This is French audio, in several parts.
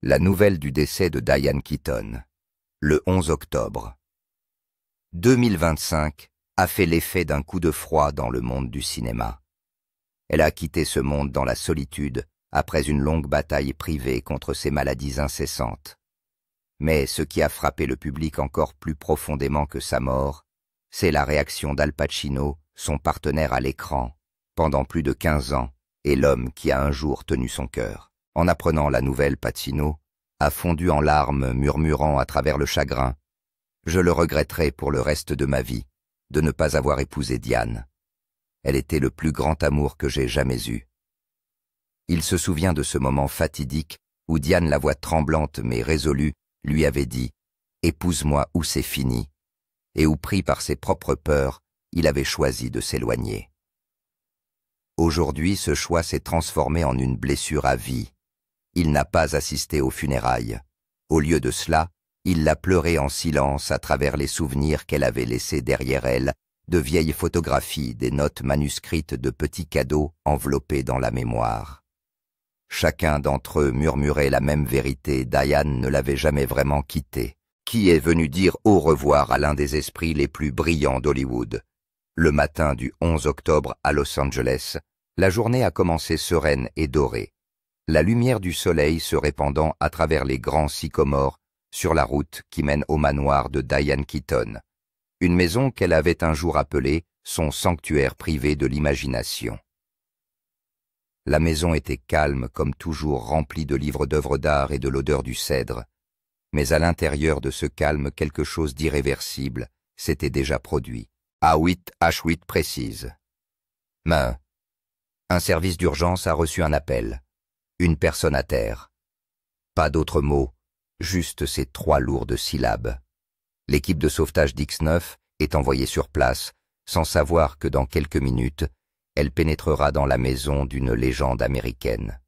La nouvelle du décès de Diane Keaton, le 11 octobre. 2025 a fait l'effet d'un coup de froid dans le monde du cinéma. Elle a quitté ce monde dans la solitude après une longue bataille privée contre ses maladies incessantes. Mais ce qui a frappé le public encore plus profondément que sa mort, c'est la réaction d'Al Pacino, son partenaire à l'écran, pendant plus de 15 ans, et l'homme qui a un jour tenu son cœur. En apprenant la nouvelle, Pacino a fondu en larmes, murmurant à travers le chagrin « Je le regretterai pour le reste de ma vie, de ne pas avoir épousé Diane. Elle était le plus grand amour que j'ai jamais eu. » Il se souvient de ce moment fatidique où Diane, la voix tremblante mais résolue, lui avait dit « Épouse-moi ou c'est fini » et où, pris par ses propres peurs, il avait choisi de s'éloigner. Aujourd'hui, ce choix s'est transformé en une blessure à vie. Il n'a pas assisté aux funérailles. Au lieu de cela, il l'a pleuré en silence à travers les souvenirs qu'elle avait laissés derrière elle, de vieilles photographies, des notes manuscrites de petits cadeaux enveloppés dans la mémoire. Chacun d'entre eux murmurait la même vérité, Diane ne l'avait jamais vraiment quitté. Qui est venu dire au revoir à l'un des esprits les plus brillants d'Hollywood? Le matin du 11 octobre à Los Angeles, la journée a commencé sereine et dorée, la lumière du soleil se répandant à travers les grands sycomores sur la route qui mène au manoir de Diane Keaton, une maison qu'elle avait un jour appelée son sanctuaire privé de l'imagination. La maison était calme comme toujours, remplie de livres d'œuvres d'art et de l'odeur du cèdre, mais à l'intérieur de ce calme quelque chose d'irréversible s'était déjà produit. A8H8 précise. Mais un service d'urgence a reçu un appel. Une personne à terre. Pas d'autres mots, juste ces 3 lourdes syllabes. L'équipe de sauvetage d'X9 est envoyée sur place, sans savoir que dans quelques minutes, elle pénétrera dans la maison d'une légende américaine.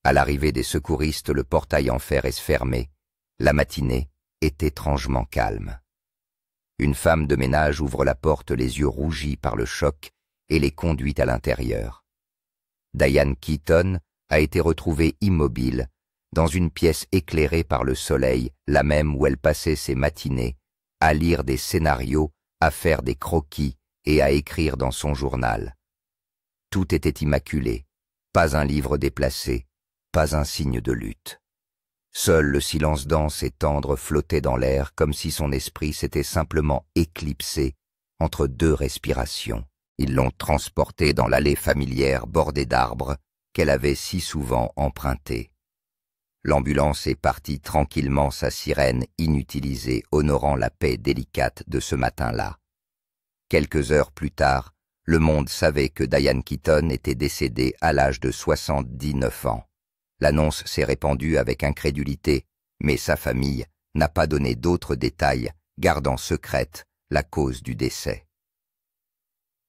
À l'arrivée des secouristes, le portail en fer est fermé. La matinée est étrangement calme. Une femme de ménage ouvre la porte, les yeux rougis par le choc, et les conduit à l'intérieur. Diane Keaton a été retrouvée immobile, dans une pièce éclairée par le soleil, la même où elle passait ses matinées, à lire des scénarios, à faire des croquis et à écrire dans son journal. Tout était immaculé, pas un livre déplacé, pas un signe de lutte. Seul le silence dense et tendre flottait dans l'air comme si son esprit s'était simplement éclipsé entre 2 respirations. Ils l'ont transportée dans l'allée familière bordée d'arbres qu'elle avait si souvent empruntée. L'ambulance est partie tranquillement, sa sirène inutilisée, honorant la paix délicate de ce matin-là. Quelques heures plus tard, le monde savait que Diane Keaton était décédée à l'âge de 79 ans. L'annonce s'est répandue avec incrédulité, mais sa famille n'a pas donné d'autres détails, gardant secrète la cause du décès.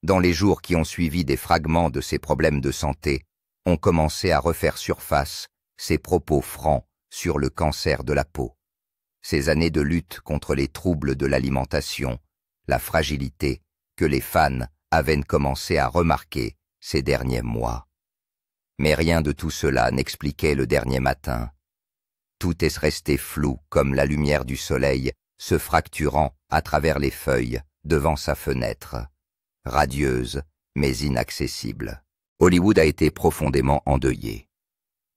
Dans les jours qui ont suivi, des fragments de ses problèmes de santé ont commencé à refaire surface, ses propos francs sur le cancer de la peau, ses années de lutte contre les troubles de l'alimentation, la fragilité que les fans avaient commencé à remarquer ces derniers mois. Mais rien de tout cela n'expliquait le dernier matin. Tout est resté flou comme la lumière du soleil se fracturant à travers les feuilles devant sa fenêtre, radieuse mais inaccessible. Hollywood a été profondément endeuillé.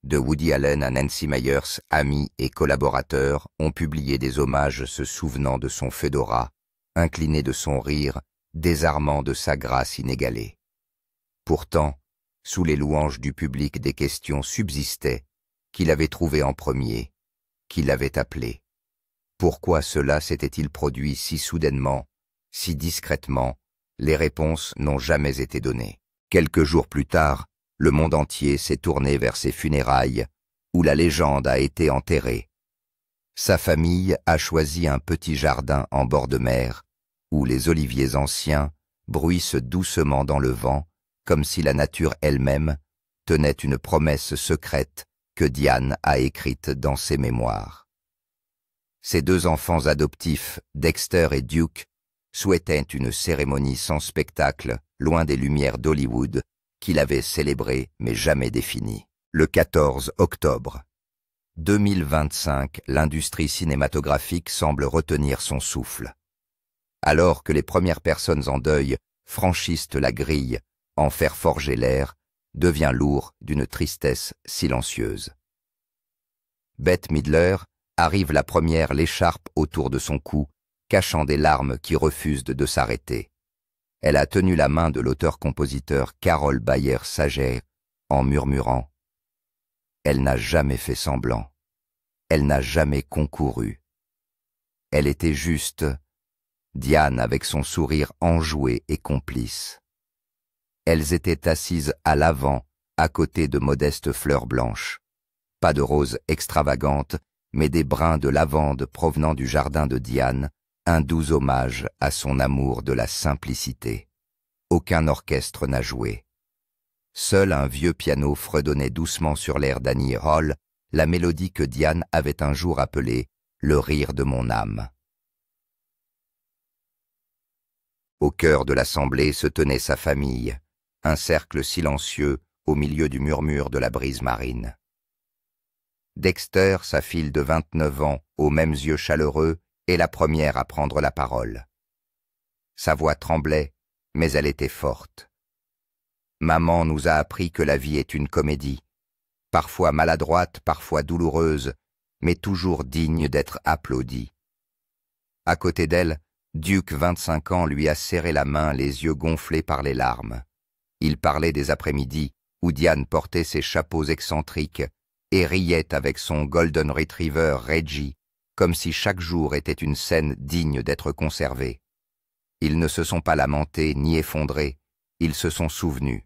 De Woody Allen à Nancy Meyers, amis et collaborateurs ont publié des hommages se souvenant de son fedora, incliné de son rire, désarmant de sa grâce inégalée. Pourtant, sous les louanges du public, des questions subsistaient, qu'il avait trouvées en premier, qu'il avait appelé. Pourquoi cela s'était-il produit si soudainement, si discrètement? Les réponses n'ont jamais été données. Quelques jours plus tard, le monde entier s'est tourné vers ses funérailles, où la légende a été enterrée. Sa famille a choisi un petit jardin en bord de mer, où les oliviers anciens bruissent doucement dans le vent, comme si la nature elle-même tenait une promesse secrète que Diane a écrite dans ses mémoires. Ses 2 enfants adoptifs, Dexter et Duke, souhaitaient une cérémonie sans spectacle, loin des lumières d'Hollywood, qu'il avait célébrée mais jamais définie. Le 14 octobre. 2025, l'industrie cinématographique semble retenir son souffle. Alors que les premières personnes en deuil franchissent la grille, en faire forger l'air devient lourd d'une tristesse silencieuse. Bette Midler arrive la première, l'écharpe autour de son cou, cachant des larmes qui refusent de s'arrêter. Elle a tenu la main de l'auteur-compositeur Carol Bayer-Sager en murmurant « Elle n'a jamais fait semblant. Elle n'a jamais concouru. Elle était juste, Diane avec son sourire enjoué et complice. Elles étaient assises à l'avant, à côté de modestes fleurs blanches. Pas de roses extravagantes, mais des brins de lavande provenant du jardin de Diane, un doux hommage à son amour de la simplicité. Aucun orchestre n'a joué. Seul un vieux piano fredonnait doucement sur l'air d'Annie Hall, la mélodie que Diane avait un jour appelée « le rire de mon âme ». Au cœur de l'assemblée se tenait sa famille, un cercle silencieux au milieu du murmure de la brise marine. Dexter, sa fille de 29 ans, aux mêmes yeux chaleureux, est la première à prendre la parole. Sa voix tremblait, mais elle était forte. Maman nous a appris que la vie est une comédie, parfois maladroite, parfois douloureuse, mais toujours digne d'être applaudie. À côté d'elle, Duke, 25 ans, lui a serré la main, les yeux gonflés par les larmes. Il parlait des après-midi où Diane portait ses chapeaux excentriques et riait avec son Golden Retriever Reggie, comme si chaque jour était une scène digne d'être conservée. Ils ne se sont pas lamentés ni effondrés, ils se sont souvenus.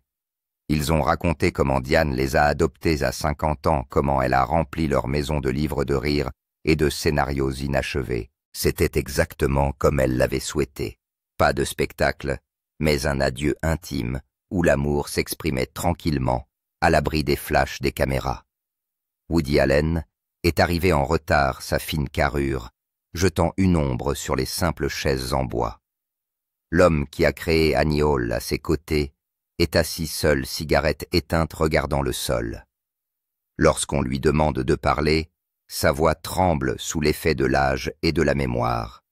Ils ont raconté comment Diane les a adoptés à 50 ans, comment elle a rempli leur maison de livres de rire et de scénarios inachevés. C'était exactement comme elle l'avait souhaité. Pas de spectacle, mais un adieu intime, où l'amour s'exprimait tranquillement, à l'abri des flashs des caméras. Woody Allen est arrivé en retard, sa fine carrure, jetant une ombre sur les simples chaises en bois. L'homme qui a créé Annie Hall à ses côtés est assis seul, cigarette éteinte, regardant le sol. Lorsqu'on lui demande de parler, sa voix tremble sous l'effet de l'âge et de la mémoire.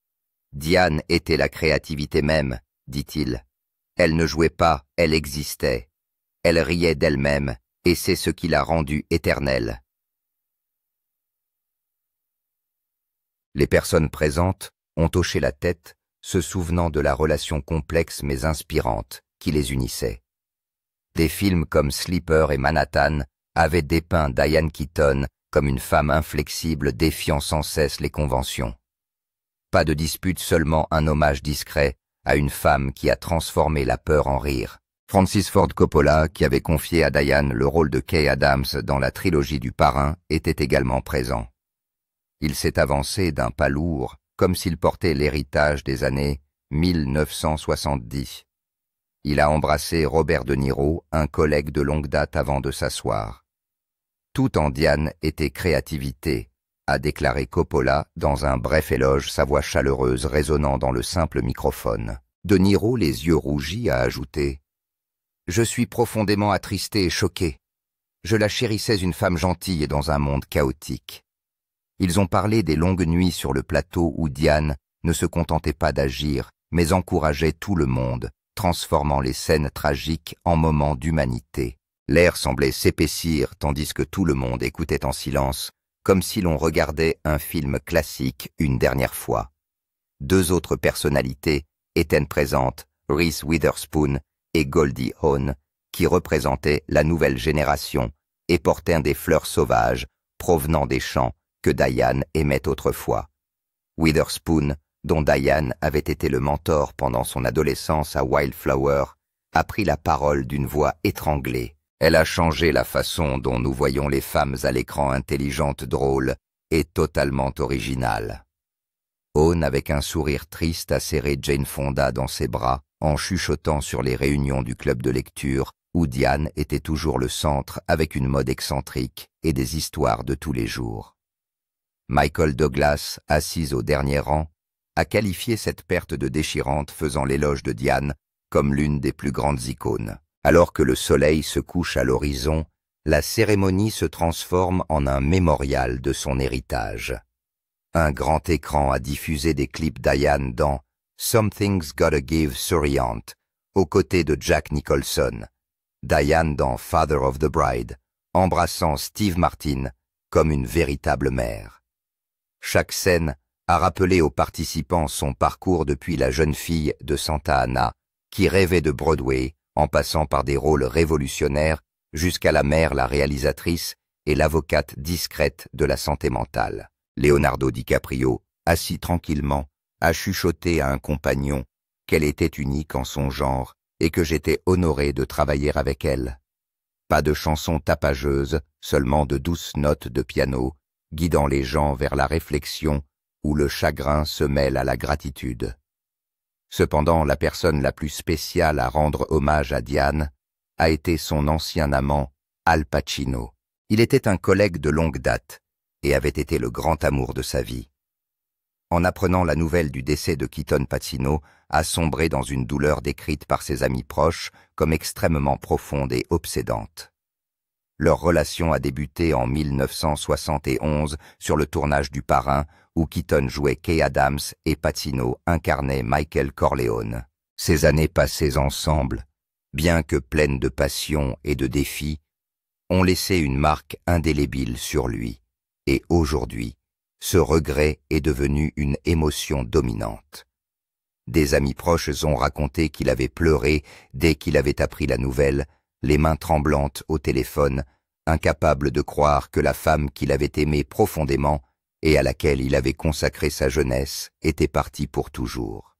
« Diane était la créativité même, dit-il. Elle ne jouait pas, elle existait. Elle riait d'elle-même, et c'est ce qui l'a rendue éternelle. » Les personnes présentes ont hoché la tête, se souvenant de la relation complexe mais inspirante qui les unissait. Des films comme Sleeper et Manhattan avaient dépeint Diane Keaton comme une femme inflexible défiant sans cesse les conventions. Pas de dispute, seulement un hommage discret à une femme qui a transformé la peur en rire. Francis Ford Coppola, qui avait confié à Diane le rôle de Kay Adams dans la trilogie du Parrain, était également présent. Il s'est avancé d'un pas lourd, comme s'il portait l'héritage des années 1970. Il a embrassé Robert De Niro, un collègue de longue date, avant de s'asseoir. Tout en Diane était créativité, a déclaré Coppola dans un bref éloge, sa voix chaleureuse résonnant dans le simple microphone. De Niro, les yeux rougis, a ajouté « Je suis profondément attristé et choqué. Je la chérissais, une femme gentille et dans un monde chaotique. » Ils ont parlé des longues nuits sur le plateau où Diane ne se contentait pas d'agir, mais encourageait tout le monde, transformant les scènes tragiques en moments d'humanité. L'air semblait s'épaissir tandis que tout le monde écoutait en silence, comme si l'on regardait un film classique une dernière fois. Deux autres personnalités étaient présentes, Reese Witherspoon et Goldie Hawn, qui représentaient la nouvelle génération et portaient des fleurs sauvages provenant des champs que Diane aimait autrefois. Witherspoon, dont Diane avait été le mentor pendant son adolescence à Wildflower, a pris la parole d'une voix étranglée. Elle a changé la façon dont nous voyons les femmes à l'écran, intelligentes, drôles et totalement originales. Hawn, avec un sourire triste, a serré Jane Fonda dans ses bras en chuchotant sur les réunions du club de lecture où Diane était toujours le centre avec une mode excentrique et des histoires de tous les jours. Michael Douglas, assis au dernier rang, a qualifié cette perte de déchirante, faisant l'éloge de Diane comme l'une des plus grandes icônes. Alors que le soleil se couche à l'horizon, la cérémonie se transforme en un mémorial de son héritage. Un grand écran a diffusé des clips Diane dans Something's Gotta Give Souriant, aux côtés de Jack Nicholson, Diane dans Father of the Bride, embrassant Steve Martin comme une véritable mère. Chaque scène a rappelé aux participants son parcours depuis la jeune fille de Santa Ana, qui rêvait de Broadway, en passant par des rôles révolutionnaires, jusqu'à la mère, la réalisatrice et l'avocate discrète de la santé mentale. Leonardo DiCaprio, assis tranquillement, a chuchoté à un compagnon qu'elle était unique en son genre et que j'étais honoré de travailler avec elle. Pas de chansons tapageuses, seulement de douces notes de piano, guidant les gens vers la réflexion où le chagrin se mêle à la gratitude. Cependant, la personne la plus spéciale à rendre hommage à Diane a été son ancien amant, Al Pacino. Il était un collègue de longue date et avait été le grand amour de sa vie. En apprenant la nouvelle du décès de Keaton Pacino, a sombré dans une douleur décrite par ses amis proches comme extrêmement profonde et obsédante. Leur relation a débuté en 1971 sur le tournage du Parrain, où Keaton jouait Kay Adams et Pacino incarnait Michael Corleone. Ces années passées ensemble, bien que pleines de passion et de défis, ont laissé une marque indélébile sur lui. Et aujourd'hui, ce regret est devenu une émotion dominante. Des amis proches ont raconté qu'il avait pleuré dès qu'il avait appris la nouvelle, les mains tremblantes au téléphone, incapable de croire que la femme qu'il avait aimée profondément et à laquelle il avait consacré sa jeunesse était partie pour toujours.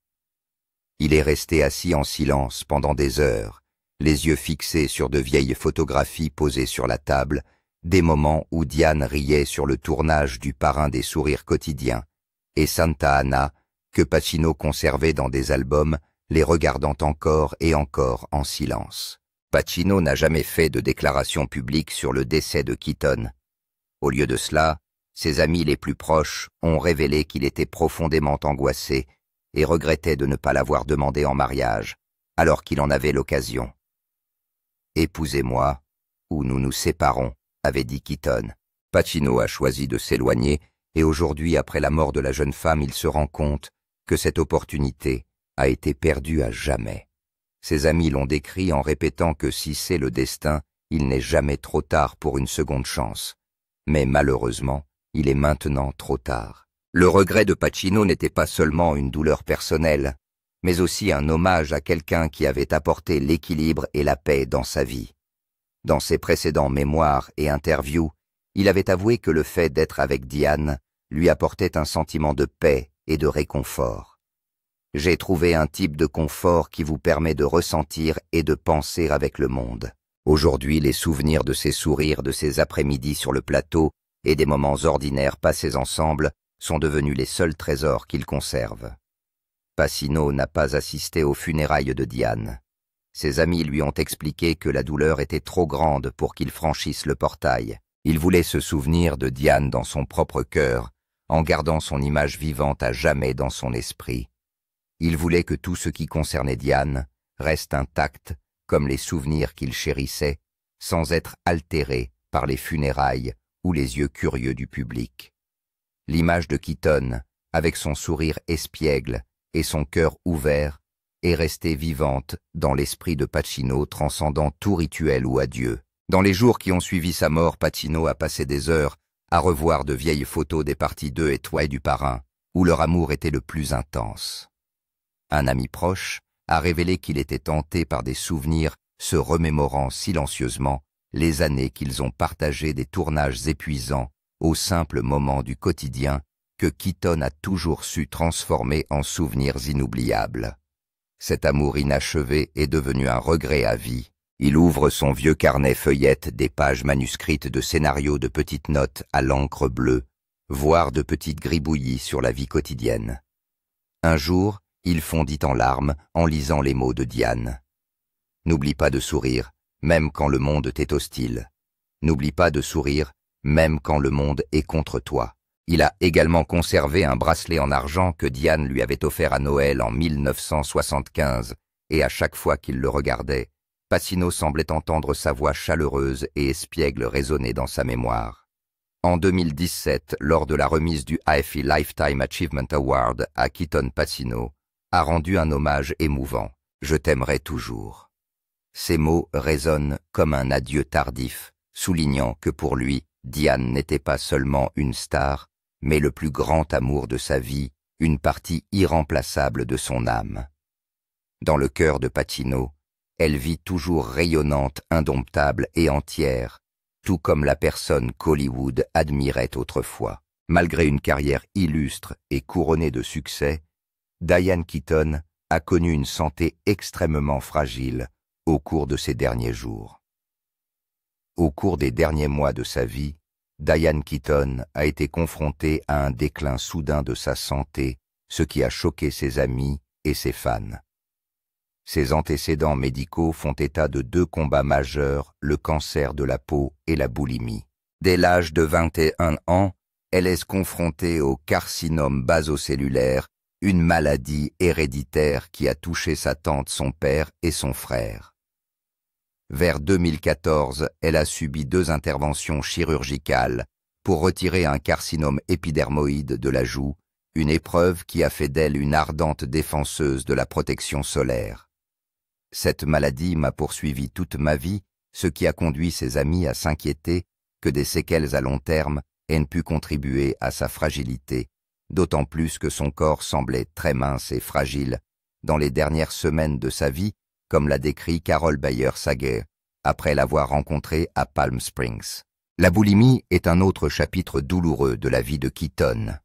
Il est resté assis en silence pendant des heures, les yeux fixés sur de vieilles photographies posées sur la table, des moments où Diane riait sur le tournage du Parrain des sourires quotidiens, et Santa Ana, que Pacino conservait dans des albums, les regardant encore et encore en silence. Pacino n'a jamais fait de déclaration publique sur le décès de Keaton. Au lieu de cela, ses amis les plus proches ont révélé qu'il était profondément angoissé et regrettait de ne pas l'avoir demandé en mariage, alors qu'il en avait l'occasion. « Épousez-moi, ou nous nous séparons », avait dit Keaton. Pacino a choisi de s'éloigner et aujourd'hui, après la mort de la jeune femme, il se rend compte que cette opportunité a été perdue à jamais. Ses amis l'ont décrit en répétant que si c'est le destin, il n'est jamais trop tard pour une seconde chance. Mais malheureusement, il est maintenant trop tard. Le regret de Pacino n'était pas seulement une douleur personnelle, mais aussi un hommage à quelqu'un qui avait apporté l'équilibre et la paix dans sa vie. Dans ses précédents mémoires et interviews, il avait avoué que le fait d'être avec Diane lui apportait un sentiment de paix et de réconfort. « J'ai trouvé un type de confort qui vous permet de ressentir et de penser avec le monde. » Aujourd'hui, les souvenirs de ses sourires, de ses après-midi sur le plateau et des moments ordinaires passés ensemble sont devenus les seuls trésors qu'il conserve. Pacino n'a pas assisté aux funérailles de Diane. Ses amis lui ont expliqué que la douleur était trop grande pour qu'il franchisse le portail. Il voulait se souvenir de Diane dans son propre cœur, en gardant son image vivante à jamais dans son esprit. Il voulait que tout ce qui concernait Diane reste intact, comme les souvenirs qu'il chérissait, sans être altéré par les funérailles ou les yeux curieux du public. L'image de Keaton, avec son sourire espiègle et son cœur ouvert, est restée vivante dans l'esprit de Pacino, transcendant tout rituel ou adieu. Dans les jours qui ont suivi sa mort, Pacino a passé des heures à revoir de vieilles photos des parties 2 et 3 du Parrain, où leur amour était le plus intense. Un ami proche a révélé qu'il était hanté par des souvenirs se remémorant silencieusement les années qu'ils ont partagées, des tournages épuisants aux simples moments du quotidien que Keaton a toujours su transformer en souvenirs inoubliables. Cet amour inachevé est devenu un regret à vie. Il ouvre son vieux carnet, feuillette des pages manuscrites de scénarios, de petites notes à l'encre bleue, voire de petites gribouillis sur la vie quotidienne. Un jour, il fondit en larmes en lisant les mots de Diane. « N'oublie pas de sourire, même quand le monde t'est hostile. N'oublie pas de sourire, même quand le monde est contre toi. » Il a également conservé un bracelet en argent que Diane lui avait offert à Noël en 1975, et à chaque fois qu'il le regardait, Pacino semblait entendre sa voix chaleureuse et espiègle résonner dans sa mémoire. En 2017, lors de la remise du AFI Lifetime Achievement Award à Keaton, Pacino a rendu un hommage émouvant. « Je t'aimerai toujours ». Ces mots résonnent comme un adieu tardif, soulignant que pour lui, Diane n'était pas seulement une star, mais le plus grand amour de sa vie, une partie irremplaçable de son âme. Dans le cœur de Pacino, elle vit toujours rayonnante, indomptable et entière, tout comme la personne qu'Hollywood admirait autrefois. Malgré une carrière illustre et couronnée de succès, Diane Keaton a connu une santé extrêmement fragile au cours de ses derniers jours. Au cours des derniers mois de sa vie, Diane Keaton a été confrontée à un déclin soudain de sa santé, ce qui a choqué ses amis et ses fans. Ses antécédents médicaux font état de 2 combats majeurs, le cancer de la peau et la boulimie. Dès l'âge de 21 ans, elle est confrontée au carcinome basocellulaire, une maladie héréditaire qui a touché sa tante, son père et son frère. Vers 2014, elle a subi 2 interventions chirurgicales pour retirer un carcinome épidermoïde de la joue, une épreuve qui a fait d'elle une ardente défenseuse de la protection solaire. Cette maladie m'a poursuivi toute ma vie, ce qui a conduit ses amis à s'inquiéter que des séquelles à long terme aient pu contribuer à sa fragilité, d'autant plus que son corps semblait très mince et fragile dans les dernières semaines de sa vie, comme l'a décrit Carol Bayer-Sager, après l'avoir rencontrée à Palm Springs. La boulimie est un autre chapitre douloureux de la vie de Keaton.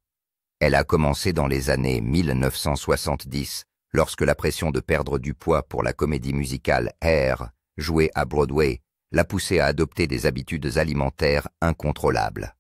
Elle a commencé dans les années 1970, lorsque la pression de perdre du poids pour la comédie musicale Hair, jouée à Broadway, l'a poussée à adopter des habitudes alimentaires incontrôlables.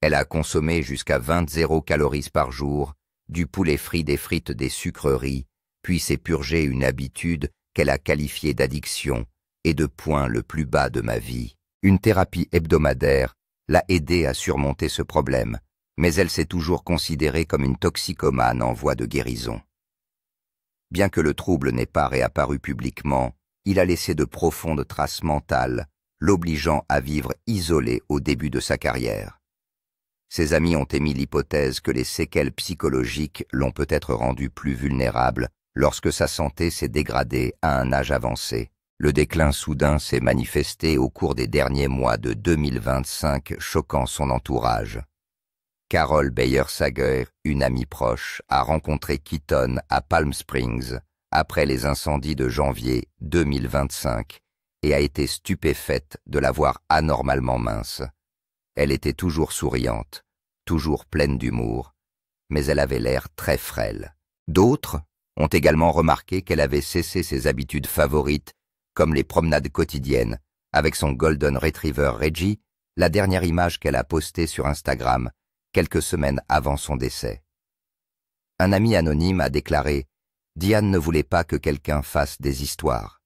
Elle a consommé jusqu'à 20 calories par jour, du poulet frit, des frites, des sucreries, puis s'est purgée une habitude qu'elle a qualifiée d'addiction et de point le plus bas de ma vie. Une thérapie hebdomadaire l'a aidée à surmonter ce problème, mais elle s'est toujours considérée comme une toxicomane en voie de guérison. Bien que le trouble n'ait pas réapparu publiquement, il a laissé de profondes traces mentales, l'obligeant à vivre isolé au début de sa carrière. Ses amis ont émis l'hypothèse que les séquelles psychologiques l'ont peut-être rendu plus vulnérable lorsque sa santé s'est dégradée à un âge avancé. Le déclin soudain s'est manifesté au cours des derniers mois de 2025, choquant son entourage. Carol Bayer-Sager, une amie proche, a rencontré Keaton à Palm Springs après les incendies de janvier 2025 et a été stupéfaite de la voir anormalement mince. Elle était toujours souriante, toujours pleine d'humour, mais elle avait l'air très frêle. D'autres ont également remarqué qu'elle avait cessé ses habitudes favorites, comme les promenades quotidiennes, avec son Golden Retriever Reggie, la dernière image qu'elle a postée sur Instagram, quelques semaines avant son décès. Un ami anonyme a déclaré « Diane ne voulait pas que quelqu'un fasse des histoires.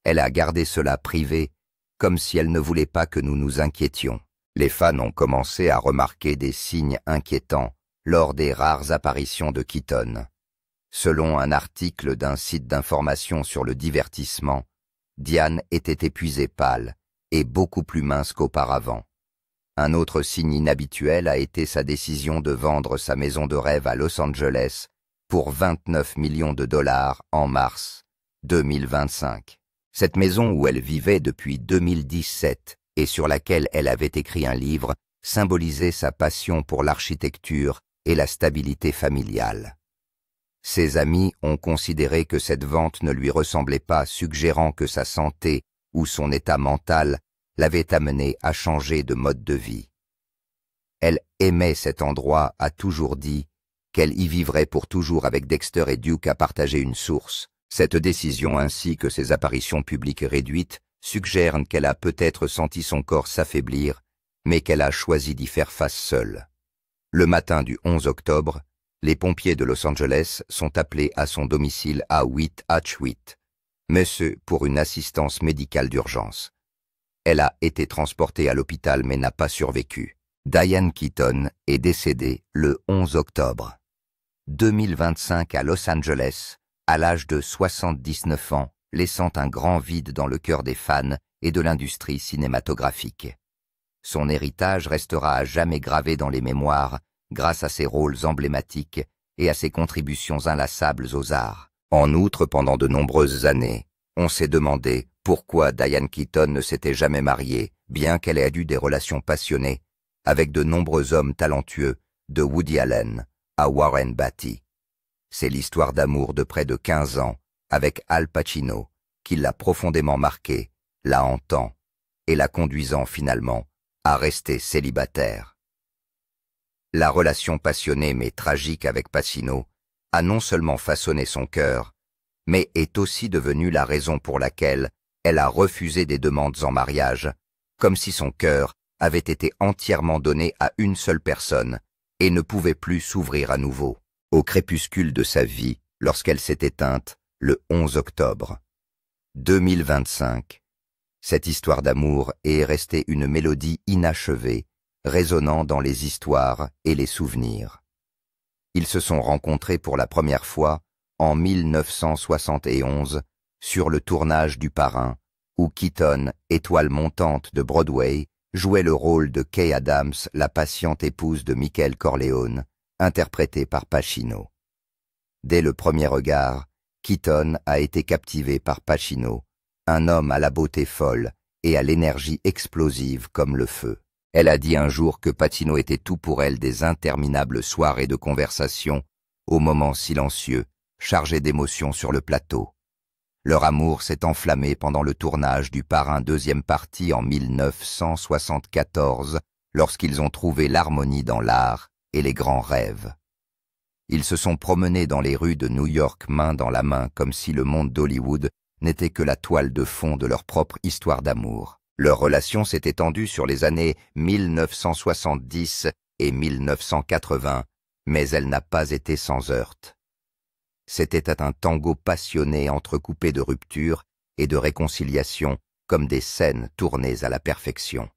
Elle a gardé cela privé, comme si elle ne voulait pas que nous nous inquiétions. » Les fans ont commencé à remarquer des signes inquiétants lors des rares apparitions de Keaton. Selon un article d'un site d'information sur le divertissement, Diane était épuisée, pâle et beaucoup plus mince qu'auparavant. Un autre signe inhabituel a été sa décision de vendre sa maison de rêve à Los Angeles pour 29 millions de dollars en mars 2025. Cette maison où elle vivait depuis 2017 et sur laquelle elle avait écrit un livre symbolisait sa passion pour l'architecture et la stabilité familiale. Ses amis ont considéré que cette vente ne lui ressemblait pas, suggérant que sa santé ou son état mental l'avait amené à changer de mode de vie. Elle aimait cet endroit, a toujours dit qu'elle y vivrait pour toujours avec Dexter et Duke à partager une source. Cette décision ainsi que ses apparitions publiques réduites suggèrent qu'elle a peut-être senti son corps s'affaiblir, mais qu'elle a choisi d'y faire face seule. Le matin du 11 octobre, les pompiers de Los Angeles sont appelés à son domicile à 8H8, mais ce pour une assistance médicale d'urgence. Elle a été transportée à l'hôpital mais n'a pas survécu. Diane Keaton est décédée le 11 octobre 2025 à Los Angeles, à l'âge de 79 ans, laissant un grand vide dans le cœur des fans et de l'industrie cinématographique. Son héritage restera à jamais gravé dans les mémoires grâce à ses rôles emblématiques et à ses contributions inlassables aux arts. En outre, pendant de nombreuses années, on s'est demandé pourquoi Diane Keaton ne s'était jamais mariée, bien qu'elle ait eu des relations passionnées avec de nombreux hommes talentueux, de Woody Allen à Warren Beatty. C'est l'histoire d'amour de près de 15 ans avec Al Pacino qui l'a profondément marquée, la hantant et la conduisant finalement à rester célibataire. La relation passionnée mais tragique avec Pacino a non seulement façonné son cœur, mais est aussi devenue la raison pour laquelle elle a refusé des demandes en mariage, comme si son cœur avait été entièrement donné à une seule personne et ne pouvait plus s'ouvrir à nouveau. Au crépuscule de sa vie, lorsqu'elle s'est éteinte, le 11 octobre 2025, cette histoire d'amour est restée une mélodie inachevée, résonnant dans les histoires et les souvenirs. Ils se sont rencontrés pour la première fois en 1971 sur le tournage du Parrain, où Keaton, étoile montante de Broadway, jouait le rôle de Kay Adams, la patiente épouse de Michael Corleone, interprétée par Pacino. Dès le premier regard, Keaton a été captivé par Pacino, un homme à la beauté folle et à l'énergie explosive comme le feu. Elle a dit un jour que Pacino était tout pour elle, des interminables soirées de conversation, aux moments silencieux, chargés d'émotions sur le plateau. Leur amour s'est enflammé pendant le tournage du Parrain deuxième partie en 1974, lorsqu'ils ont trouvé l'harmonie dans l'art et les grands rêves. Ils se sont promenés dans les rues de New York main dans la main, comme si le monde d'Hollywood n'était que la toile de fond de leur propre histoire d'amour. Leur relation s'est étendue sur les années 1970 et 1980, mais elle n'a pas été sans heurts. C'était un tango passionné entrecoupé de ruptures et de réconciliations, comme des scènes tournées à la perfection.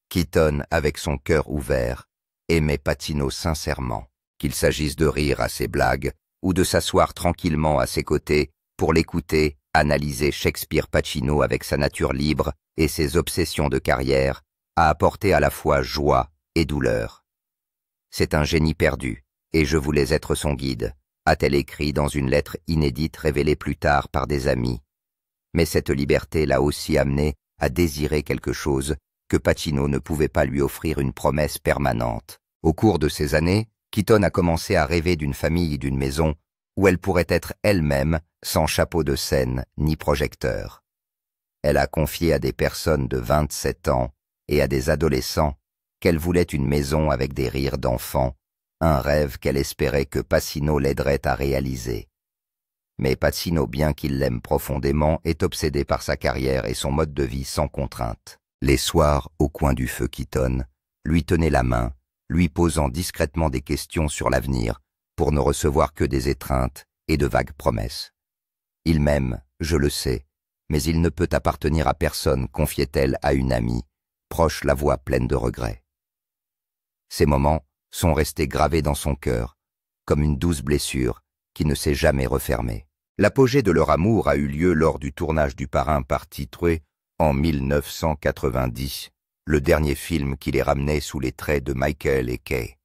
Keaton, avec son cœur ouvert, aimait Pacino sincèrement, qu'il s'agisse de rire à ses blagues ou de s'asseoir tranquillement à ses côtés pour l'écouter analyser Shakespeare. Pacino, avec sa nature libre et ses obsessions de carrière, a apporté à la fois joie et douleur. C'est un génie perdu, et je voulais être son guide, a-t-elle écrit dans une lettre inédite révélée plus tard par des amis. Mais cette liberté l'a aussi amené à désirer quelque chose que Pacino ne pouvait pas lui offrir, une promesse permanente. Au cours de ces années, Keaton a commencé à rêver d'une famille et d'une maison où elle pourrait être elle-même, sans chapeau de scène ni projecteur. Elle a confié à des personnes de 27 ans et à des adolescents qu'elle voulait une maison avec des rires d'enfants, un rêve qu'elle espérait que Pacino l'aiderait à réaliser. Mais Pacino, bien qu'il l'aime profondément, est obsédé par sa carrière et son mode de vie sans contrainte. Les soirs, au coin du feu, Keaton lui tenait la main, lui posant discrètement des questions sur l'avenir, pour ne recevoir que des étreintes et de vagues promesses. Il m'aime, je le sais, mais il ne peut appartenir à personne, confiait-elle à une amie, proche, la voix pleine de regrets. Ces moments sont restés gravés dans son cœur, comme une douce blessure qui ne s'est jamais refermée. L'apogée de leur amour a eu lieu lors du tournage du Parrain partie 3 en 1990, le dernier film qui les ramenait sous les traits de Michael et Kay.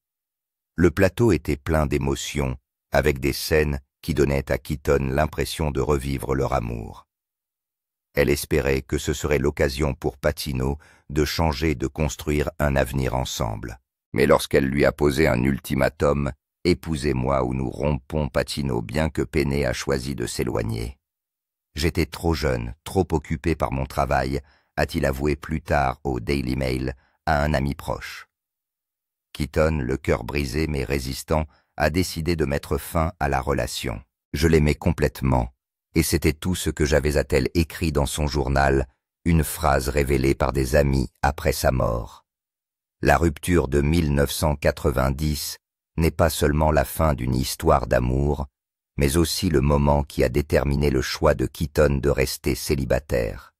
Le plateau était plein d'émotions, avec des scènes qui donnaient à Keaton l'impression de revivre leur amour. Elle espérait que ce serait l'occasion pour Pacino de changer, de construire un avenir ensemble. Mais lorsqu'elle lui a posé un ultimatum, « Épousez-moi ou nous rompons », Pacino, bien que peiné, a choisi de s'éloigner. « J'étais trop jeune, trop occupé par mon travail », a-t-il avoué plus tard au Daily Mail à un ami proche. Keaton, le cœur brisé mais résistant, a décidé de mettre fin à la relation. « Je l'aimais complètement, et c'était tout ce que j'avais », a-t-elle écrit dans son journal, une phrase révélée par des amis après sa mort. La rupture de 1990 n'est pas seulement la fin d'une histoire d'amour, mais aussi le moment qui a déterminé le choix de Keaton de rester célibataire.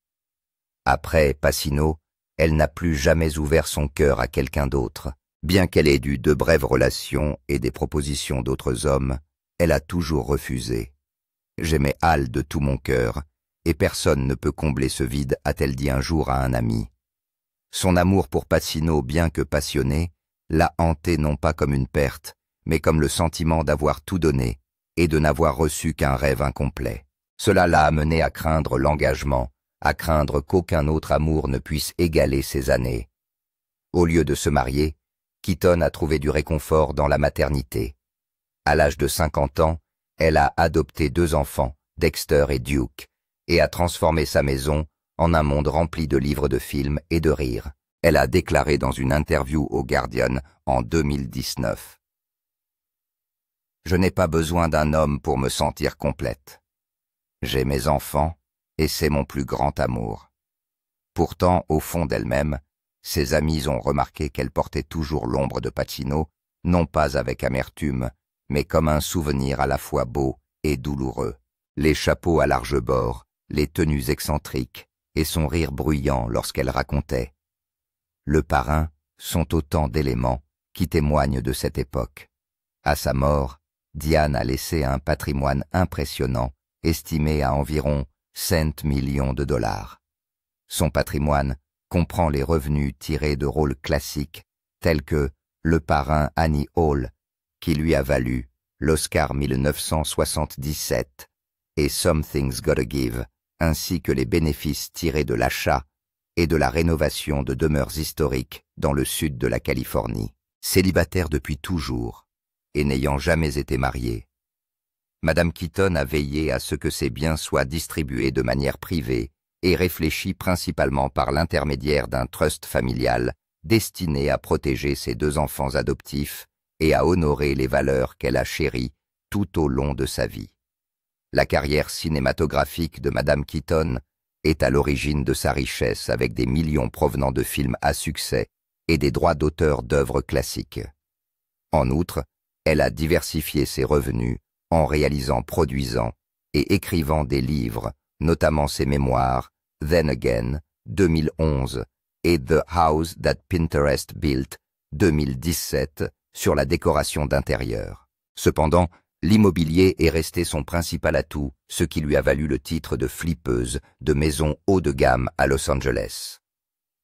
Après Pacino, elle n'a plus jamais ouvert son cœur à quelqu'un d'autre. Bien qu'elle ait eu de brèves relations et des propositions d'autres hommes, elle a toujours refusé. J'aimais Hal de tout mon cœur, et personne ne peut combler ce vide, a-t-elle dit un jour à un ami. Son amour pour Pacino, bien que passionné, l'a hanté non pas comme une perte, mais comme le sentiment d'avoir tout donné et de n'avoir reçu qu'un rêve incomplet. Cela l'a amené à craindre l'engagement, à craindre qu'aucun autre amour ne puisse égaler ces années. Au lieu de se marier, Keaton a trouvé du réconfort dans la maternité. À l'âge de 50 ans, elle a adopté 2 enfants, Dexter et Duke, et a transformé sa maison en un monde rempli de livres de films et de rires. Elle a déclaré dans une interview au Guardian en 2019. « Je n'ai pas besoin d'un homme pour me sentir complète. J'ai mes enfants et c'est mon plus grand amour. » Pourtant, au fond d'elle-même, ses amis ont remarqué qu'elle portait toujours l'ombre de Pacino, non pas avec amertume, mais comme un souvenir à la fois beau et douloureux. Les chapeaux à large bord, les tenues excentriques et son rire bruyant lorsqu'elle racontait. Le parrain sont autant d'éléments qui témoignent de cette époque. À sa mort, Diane a laissé un patrimoine impressionnant, estimé à environ 100 millions de dollars. Son patrimoine comprend les revenus tirés de rôles classiques tels que Le parrain Annie Hall, qui lui a valu l'Oscar 1977, et Something's Gotta Give, ainsi que les bénéfices tirés de l'achat et de la rénovation de demeures historiques dans le sud de la Californie. Célibataire depuis toujours, et n'ayant jamais été mariée, Madame Keaton a veillé à ce que ses biens soient distribués de manière privée et réfléchis principalement par l'intermédiaire d'un trust familial destiné à protéger ses 2 enfants adoptifs et à honorer les valeurs qu'elle a chéries tout au long de sa vie. La carrière cinématographique de Madame Keaton est à l'origine de sa richesse avec des millions provenant de films à succès et des droits d'auteur d'œuvres classiques. En outre, elle a diversifié ses revenus en réalisant, produisant et écrivant des livres, notamment ses mémoires Then Again, 2011, et The House That Pinterest Built, 2017, sur la décoration d'intérieur. Cependant, l'immobilier est resté son principal atout, ce qui lui a valu le titre de flippeuse de maison haut de gamme à Los Angeles.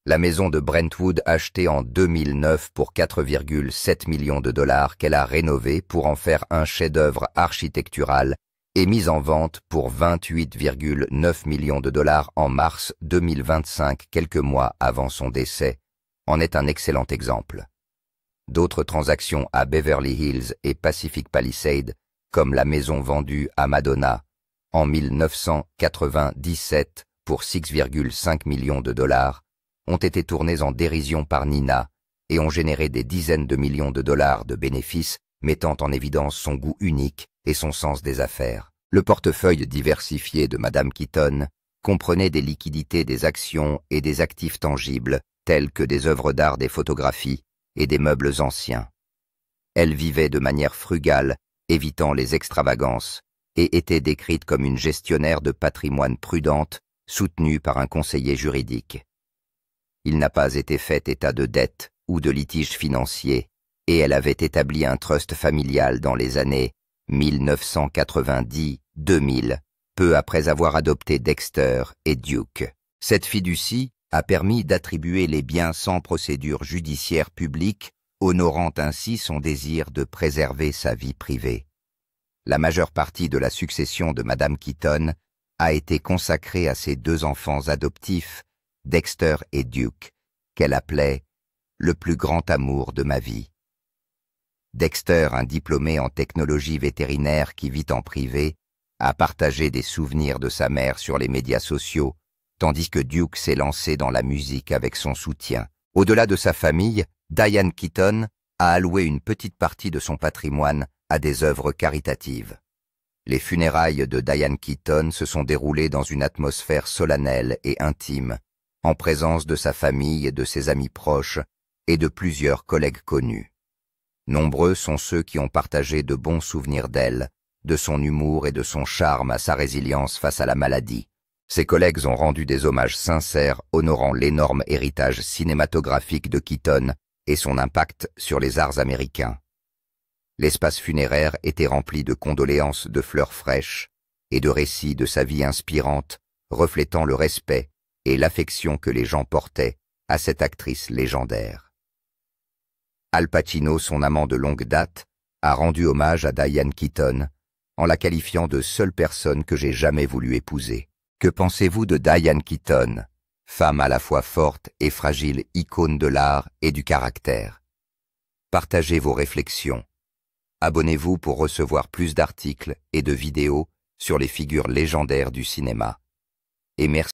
La maison de Brentwood achetée en 2009 pour 4,7 millions de dollars qu'elle a rénovée pour en faire un chef-d'œuvre architectural et mise en vente pour 28,9 millions de dollars en mars 2025, quelques mois avant son décès, en est un excellent exemple. D'autres transactions à Beverly Hills et Pacific Palisades, comme la maison vendue à Madonna en 1997 pour 6,5 millions de dollars, ont été tournées en dérision par Nina et ont généré des dizaines de millions de dollars de bénéfices, mettant en évidence son goût unique et son sens des affaires. Le portefeuille diversifié de Madame Keaton comprenait des liquidités des actions et des actifs tangibles, tels que des œuvres d'art, des photographies et des meubles anciens. Elle vivait de manière frugale, évitant les extravagances, et était décrite comme une gestionnaire de patrimoine prudente, soutenue par un conseiller juridique. Il n'a pas été fait état de dette ou de litige financier, et elle avait établi un trust familial dans les années 1990-2000, peu après avoir adopté Dexter et Duke. Cette fiducie a permis d'attribuer les biens sans procédure judiciaire publique, honorant ainsi son désir de préserver sa vie privée. La majeure partie de la succession de Madame Keaton a été consacrée à ses 2 enfants adoptifs, Dexter et Duke, qu'elle appelait « le plus grand amour de ma vie ». Dexter, un diplômé en technologie vétérinaire qui vit en privé, a partagé des souvenirs de sa mère sur les médias sociaux, tandis que Duke s'est lancé dans la musique avec son soutien. Au-delà de sa famille, Diane Keaton a alloué une petite partie de son patrimoine à des œuvres caritatives. Les funérailles de Diane Keaton se sont déroulées dans une atmosphère solennelle et intime, en présence de sa famille, de ses amis proches et de plusieurs collègues connus. Nombreux sont ceux qui ont partagé de bons souvenirs d'elle, de son humour et de son charme à sa résilience face à la maladie. Ses collègues ont rendu des hommages sincères honorant l'énorme héritage cinématographique de Keaton et son impact sur les arts américains. L'espace funéraire était rempli de condoléances, de fleurs fraîches, et de récits de sa vie inspirante, reflétant le respect et l'affection que les gens portaient à cette actrice légendaire. Al Pacino, son amant de longue date, a rendu hommage à Diane Keaton en la qualifiant de seule personne que j'ai jamais voulu épouser. Que pensez-vous de Diane Keaton, femme à la fois forte et fragile, icône de l'art et du caractère? Partagez vos réflexions. Abonnez-vous pour recevoir plus d'articles et de vidéos sur les figures légendaires du cinéma. Et merci.